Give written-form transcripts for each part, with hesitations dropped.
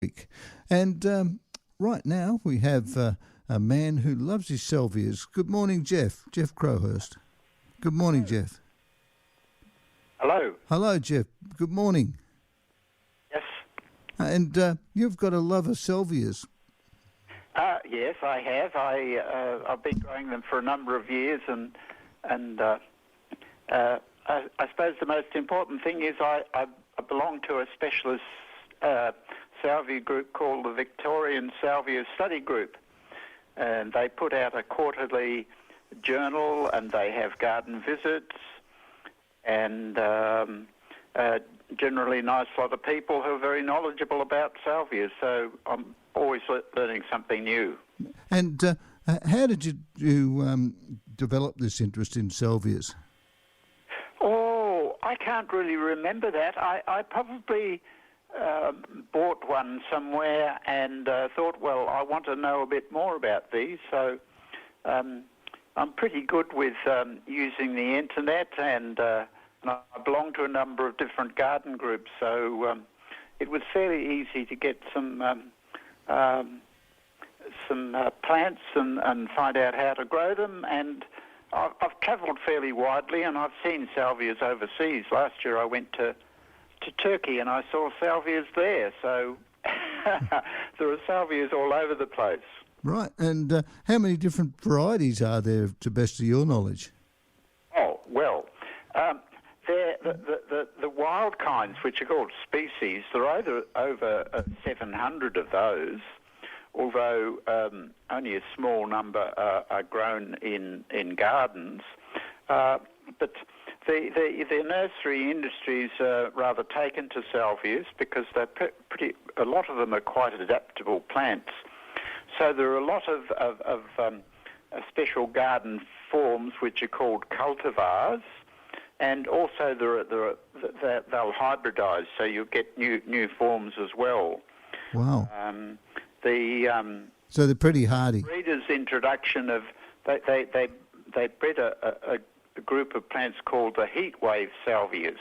week. And right now we have a man who loves his salvias. Good morning, Jeff. Jeff Crowhurst. Good morning, Jeff. Hello. Hello, Jeff. Good morning. Yes. And you've got a love of salvias. Yes, I have. I've been growing them for a number of years, and I suppose the most important thing is I belong to a specialist salvia group called the Victorian Salvia Study Group, and they put out a quarterly journal, and they have garden visits, and generally a nice lot of people who are very knowledgeable about salvias, so I'm always learning something new. And how did you develop this interest in salvias? Oh, I can't really remember that. I probably bought one somewhere and thought, well, I want to know a bit more about these, so I'm pretty good with using the internet, and I belong to a number of different garden groups, so it was fairly easy to get some plants and find out how to grow them. And I've travelled fairly widely, and I've seen salvias overseas. Last year I went to Turkey and I saw salvias there, so there are salvias all over the place. Right, and how many different varieties are there, to best of your knowledge? Oh, well, the wild kinds, which are called species, there are over 700 of those, although only a small number are grown in gardens. But the nursery industries are rather taken to salvias because they're a lot of them are quite adaptable plants. So there are a lot of special garden forms which are called cultivars, and also they'll hybridise, so you'll get new forms as well. Wow. So they're pretty hardy. Breeders' introduction of they bred a group of plants called the heatwave salvias.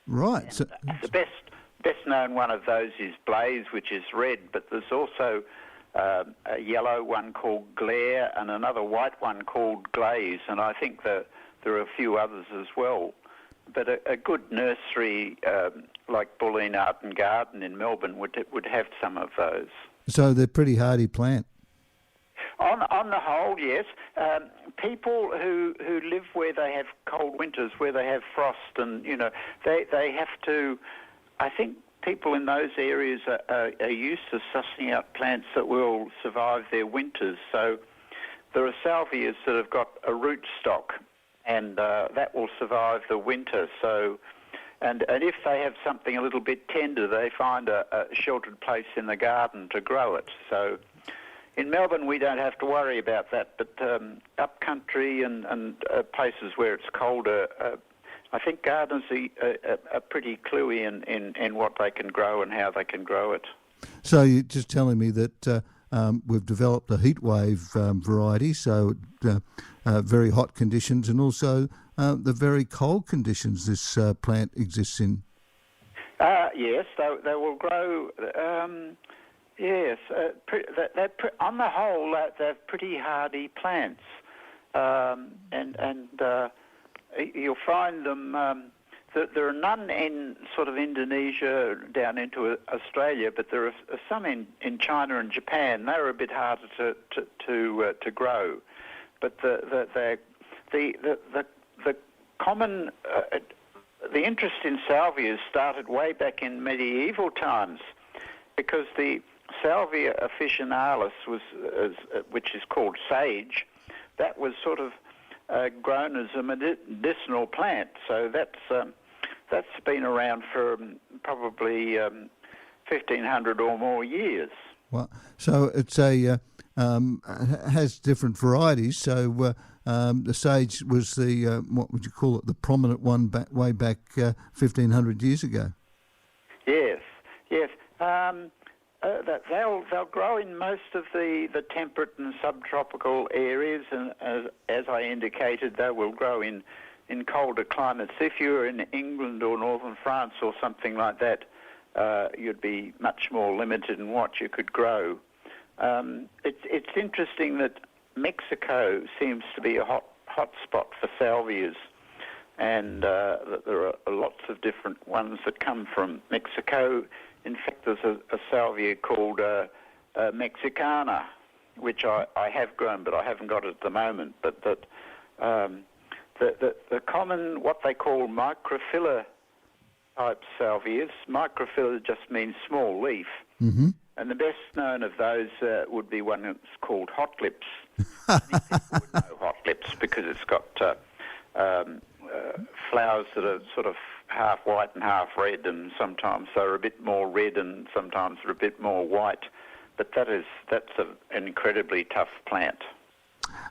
Right. So the best known one of those is Blaze, which is red, but there's also a yellow one called Glare and another white one called Glaze, and I think there are a few others as well. But a good nursery like Bulleen Art and Garden in Melbourne would have some of those. So they're pretty hardy plant. On the whole, yes. People who live where they have cold winters, where they have frost, and they have to. I think people in those areas are used to sussing out plants that will survive their winters. So there are salvias that have got a root stock, and that will survive the winter. So, and if they have something a little bit tender, they find a sheltered place in the garden to grow it. So in Melbourne, we don't have to worry about that, but up country and places where it's colder, I think gardeners are pretty cluey in what they can grow and how they can grow it. So you're just telling me that we've developed a heatwave variety, so very hot conditions, and also the very cold conditions this plant exists in. Yes, they will grow. Yes, on the whole, they're pretty hardy plants, and you'll find them. There are none in sort of Indonesia down into Australia, but there are some in China and Japan. They're a bit harder to grow, but the common the interest in salvias started way back in medieval times, because the Salvia officinalis which is called sage, that was sort of grown as a medicinal plant. So that's been around for probably 1,500 or more years. Well, so it's has different varieties. So the sage was the what would you call it? The prominent one way back 1,500 years ago. Yes. They'll grow in most of the temperate and subtropical areas, and as I indicated, they will grow in colder climates. If you're in England or northern France or something like that, you'd be much more limited in what you could grow. It's interesting that Mexico seems to be a hot spot for salvias, and that there are lots of different ones that come from Mexico. In fact, there's a salvia called Mexicana, which I have grown, but I haven't got it at the moment. But that the common, what they call microphylla type salvias, microphylla just means small leaf, and the best known of those would be one that's called hot lips. Many people would know hot lips because it's got flowers that are sort of half white and half red, and sometimes they're a bit more red and sometimes they're a bit more white. But that's an incredibly tough plant.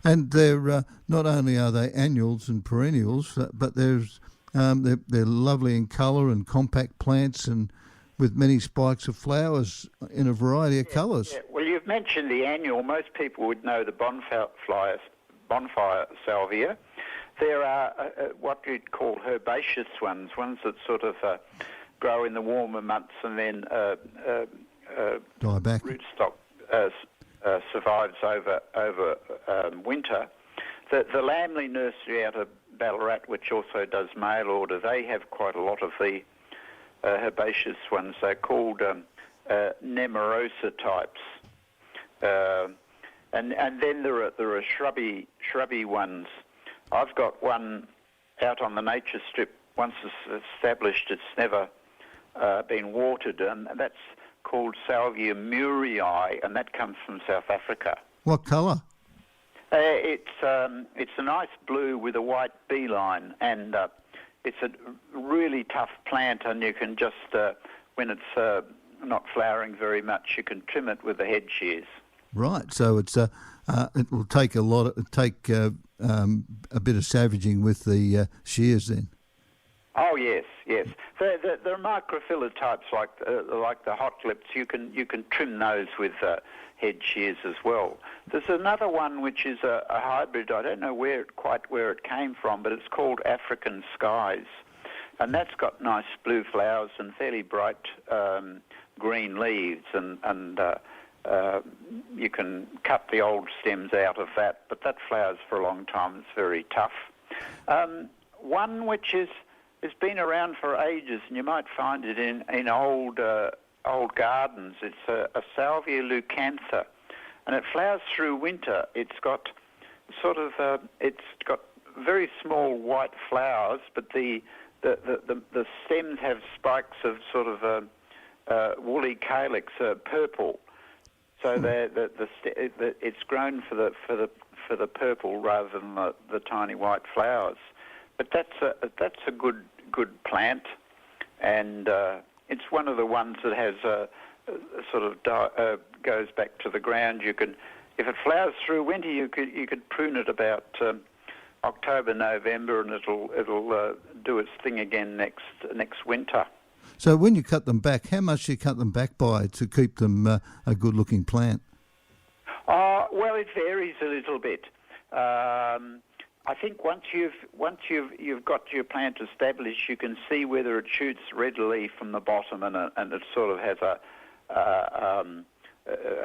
And they're not only are they annuals and perennials, but they're lovely in colour and compact plants and with many spikes of flowers in a variety of colours. Yeah. Well, you've mentioned the annual. Most people would know the bonfire salvia. There are what you'd call herbaceous ones that sort of grow in the warmer months and then die back. Rootstock survives over winter. The Lamley Nursery out of Ballarat, which also does mail order, they have quite a lot of the herbaceous ones. They're called Nemorosa types, and then there are shrubby ones. I've got one out on the nature strip. Once it's established, it's never been watered, and that's called Salvia murrii, and that comes from South Africa. What colour? It's a nice blue with a white bee line, and it's a really tough plant, and you can just, when it's not flowering very much, you can trim it with the head shears. Right, so it will take a bit of savaging with the shears then. Oh yes. There are microphylla types like the hot lips. You can trim those with head shears as well. There's another one which is a hybrid. I don't know quite where it came from, but it's called African Skies, and that's got nice blue flowers and fairly bright green leaves, and you can cut the old stems out of that, but that flowers for a long time. It's very tough. One which has been around for ages, and you might find it in old gardens. It's a Salvia leucantha, and it flowers through winter. It's got very small white flowers, but the stems have spikes of sort of woolly calyx, purple. So it's grown for the purple rather than the tiny white flowers. But that's a good plant, and it's one of the ones that has goes back to the ground. You can, if it flowers through winter, you could prune it about October, November, and it'll do its thing again next winter. So when you cut them back, how much do you cut them back by to keep them a good-looking plant? Well, it varies a little bit. I think once you've got your plant established, you can see whether it shoots readily from the bottom and it sort of has a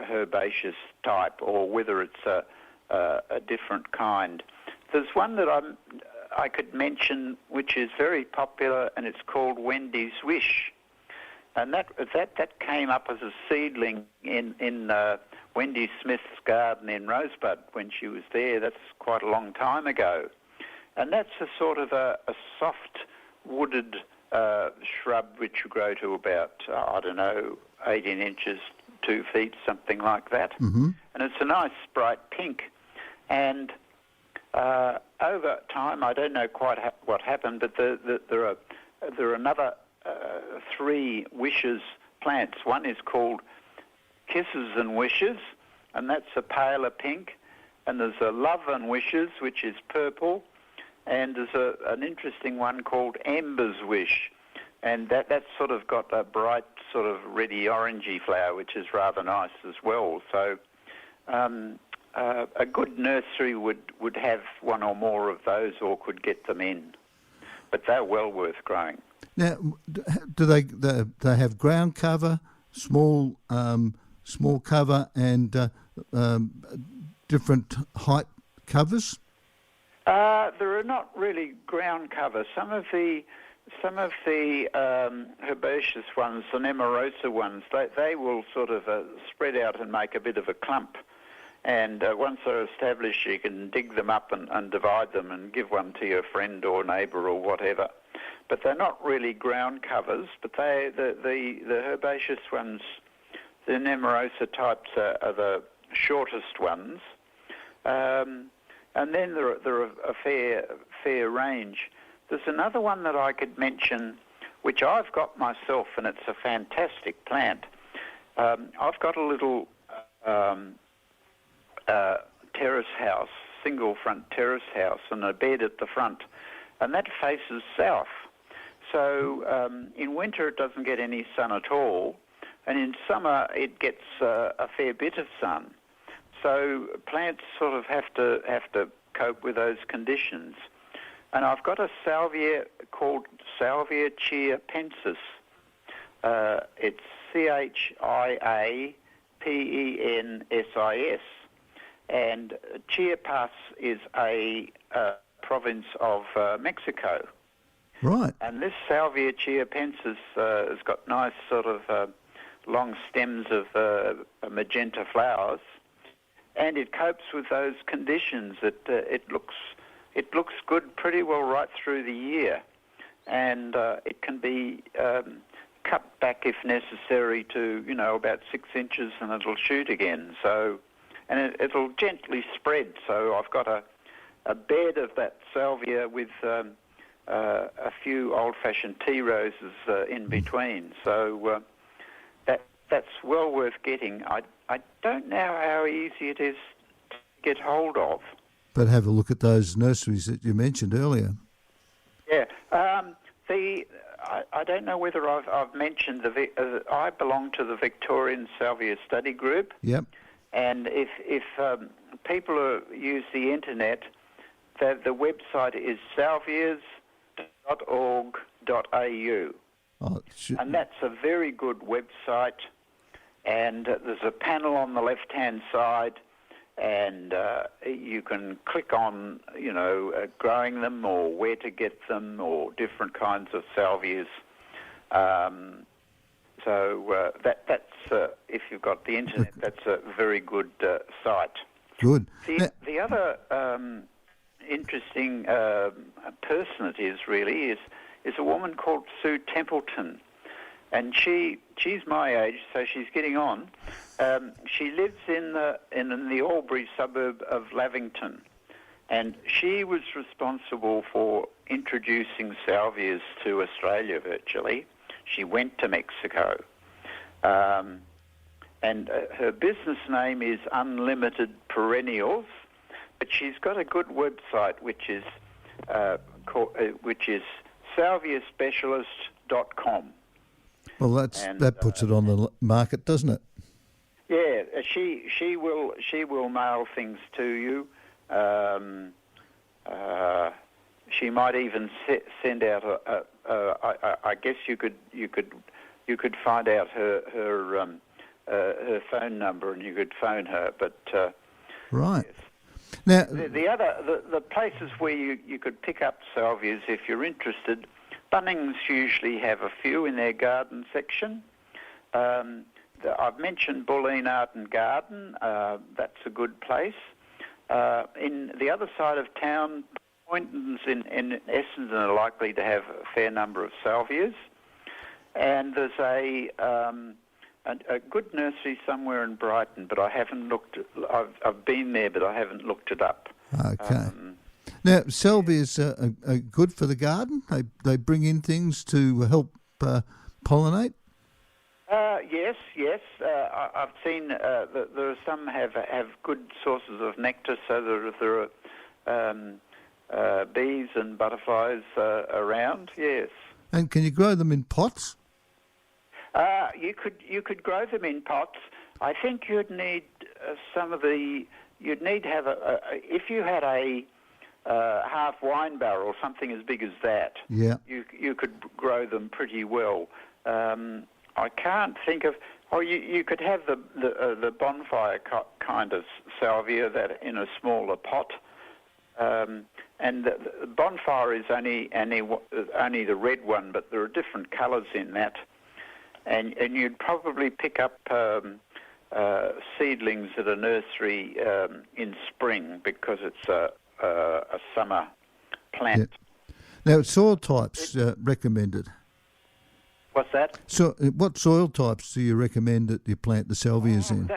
herbaceous type, or whether it's a different kind. There's one that I could mention which is very popular, and it's called Wendy's Wish, and that came up as a seedling in Wendy Smith's garden in Rosebud when she was there. That's quite a long time ago, and that's a sort of a soft wooded shrub which will grow to about 18 inches, 2 feet, something like that. Mm-hmm. And it's a nice bright pink, and over time, I don't know quite what happened, but there are another 3 wishes plants. One is called Kisses and Wishes, and that's a paler pink. And there's a Love and Wishes, which is purple. And there's an interesting one called Ember's Wish, and that's sort of got a bright sort of reddy orangey flower, which is rather nice as well. So a good nursery would have one or more of those, or could get them in. But they're well worth growing. Now, do they have ground cover, small cover, and different height covers? There are not really ground covers. Some of the herbaceous ones, the Nemorosa ones, they will sort of spread out and make a bit of a clump. And once they're established, you can dig them up and divide them and give one to your friend or neighbour or whatever. But they're not really ground covers. But the herbaceous ones, the Nemorosa types, are the shortest ones. And then there are a fair range. There's another one that I could mention, which I've got myself, and it's a fantastic plant. I've got a little terrace house, single front terrace house, and a bed at the front, and that faces south. So in winter it doesn't get any sun at all, and in summer it gets a fair bit of sun. So plants sort of have to cope with those conditions. And I've got a salvia called Salvia chiapensis. It's Chiapensis. And Chiapas is a province of Mexico. Right. And this Salvia chiapensis has got nice sort of long stems of magenta flowers, and it copes with those conditions. It looks good pretty well right through the year, and it can be cut back if necessary to about 6 inches, and it'll shoot again. So, and it'll gently spread. So I've got a bed of that salvia with a few old-fashioned tea roses in between. So that's well worth getting. I don't know how easy it is to get hold of. But have a look at those nurseries that you mentioned earlier. Yeah. I don't know whether I've mentioned I belong to the Victorian Salvia Study Group. Yep. And if people use the internet, the website is salvias.org.au. And that's a very good website. And there's a panel on the left-hand side, and you can click on, growing them or where to get them or different kinds of salvias. So that's if you've got the internet, that's a very good site. Good. The other interesting person it is really is a woman called Sue Templeton. And she's my age, so she's getting on. She lives in the Albury suburb of Lavington, and she was responsible for introducing salvias to Australia virtually. She went to Mexico, and her business name is Unlimited Perennials, but she's got a good website which is salviaspecialist.com. Well, that puts it on the market, doesn't it? Yeah, she will mail things to you. She might even send out I guess you could find out her phone number and you could phone her. But right. Yes. Now the places where you could pick up salvias if you're interested. Bunnings usually have a few in their garden section. I've mentioned Bulleen Art and Garden. That's a good place. In the other side of town, Pointons in Essendon are likely to have a fair number of salvias. And there's a good nursery somewhere in Brighton, but I haven't looked. I've been there, but I haven't looked it up. Okay. Now, salvias are good for the garden. They bring in things to help pollinate. Yes. I've seen that there are some have good sources of nectar, so there are bees and butterflies around. Yes. And can you grow them in pots? You could grow them in pots. I think you'd need You'd need to have if you had a half wine barrel, something as big as that. Yeah. You could grow them pretty well. I can't think of. Oh, you could have the bonfire kind of salvia that in a smaller pot. And the bonfire is only the red one, but there are different colours in that. And you'd probably pick up seedlings at a nursery in spring because it's a summer plant. Yeah. Now, soil types recommended. What's that? So, what soil types do you recommend that you plant the salvias in?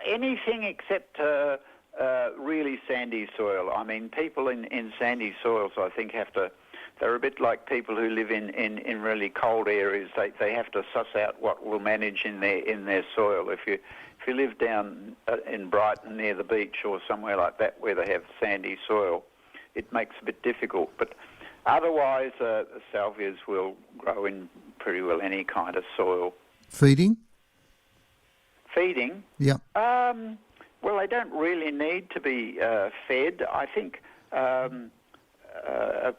Anything except really sandy soil. I mean, people in sandy soils, I think, they're a bit like people who live in really cold areas. They have to suss out what will manage in their soil. If you live down in Brighton near the beach or somewhere like that where they have sandy soil, it makes it a bit difficult. But otherwise, salvias will grow in pretty well any kind of soil. Feeding? Yeah. Well, they don't really need to be fed. I think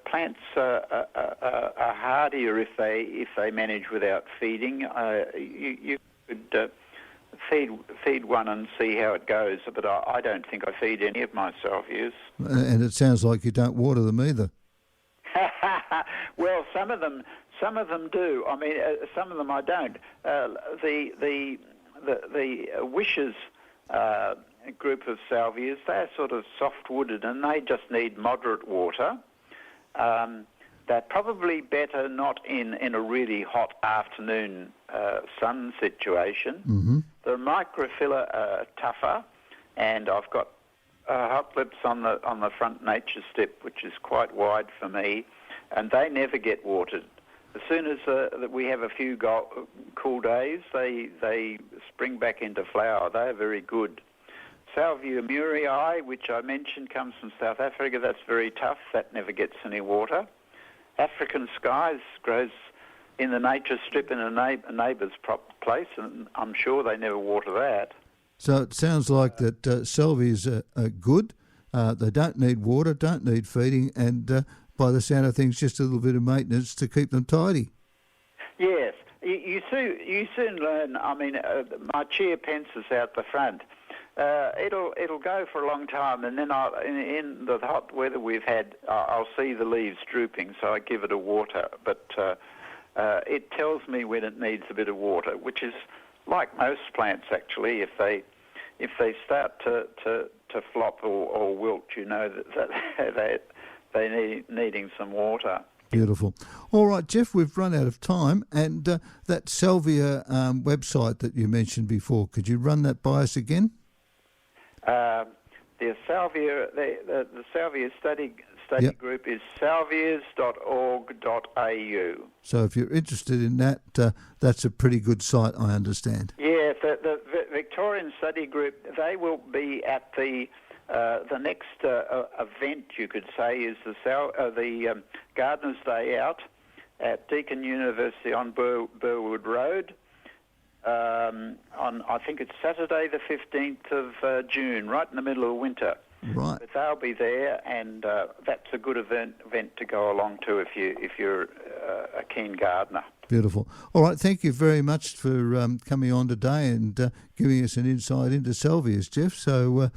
plants are hardier if they manage without feeding. You could feed one and see how it goes, but I don't think I feed any of my salvias. And it sounds like you don't water them either. Well, some of them do. I mean, some of them I don't. The wishes group of salvias, they're sort of soft-wooded and they just need moderate water. They're probably better not in a really hot afternoon sun situation. Mm-hmm. The microphylla are tougher, and I've got hot lips on the front nature step, which is quite wide for me, and they never get watered. As soon as we have a few cool days, they spring back into flower. They are very good. Salvia murray, which I mentioned, comes from South Africa. That's very tough. That never gets any water. African skies grows in the nature strip in a neighbour's place, and I'm sure they never water that. So it sounds like that salvias are good. They don't need water, don't need feeding, and by the sound of things, just a little bit of maintenance to keep them tidy. Yes, you soon learn. I mean, my chair pences out the front. It'll go for a long time, and then in the hot weather we've had, I'll see the leaves drooping, so I give it a water. But it tells me when it needs a bit of water, which is like most plants actually. If they start to flop or wilt, you know that they're needing some water. Beautiful. All right, Jeff, we've run out of time, and that salvia website that you mentioned before, could you run that by us again? The salvia study group is salvias.org.au. So if you're interested in that, that's a pretty good site, I understand. Yes, the Victorian study group, they will be at the next event, you could say, is the Gardener's Day Out at Deakin University on Burwood Road. I think it's Saturday the 15th of June, right in the middle of winter. Right. But they'll be there, and that's a good event to go along to if you're a keen gardener. Beautiful. All right, thank you very much for coming on today and giving us an insight into salvias, Jeff. So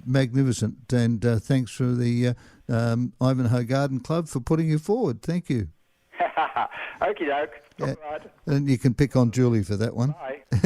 magnificent, and thanks for the Ivanhoe Garden Club for putting you forward. Thank you. Okie doke. All right. And you can pick on Julie for that one. Bye.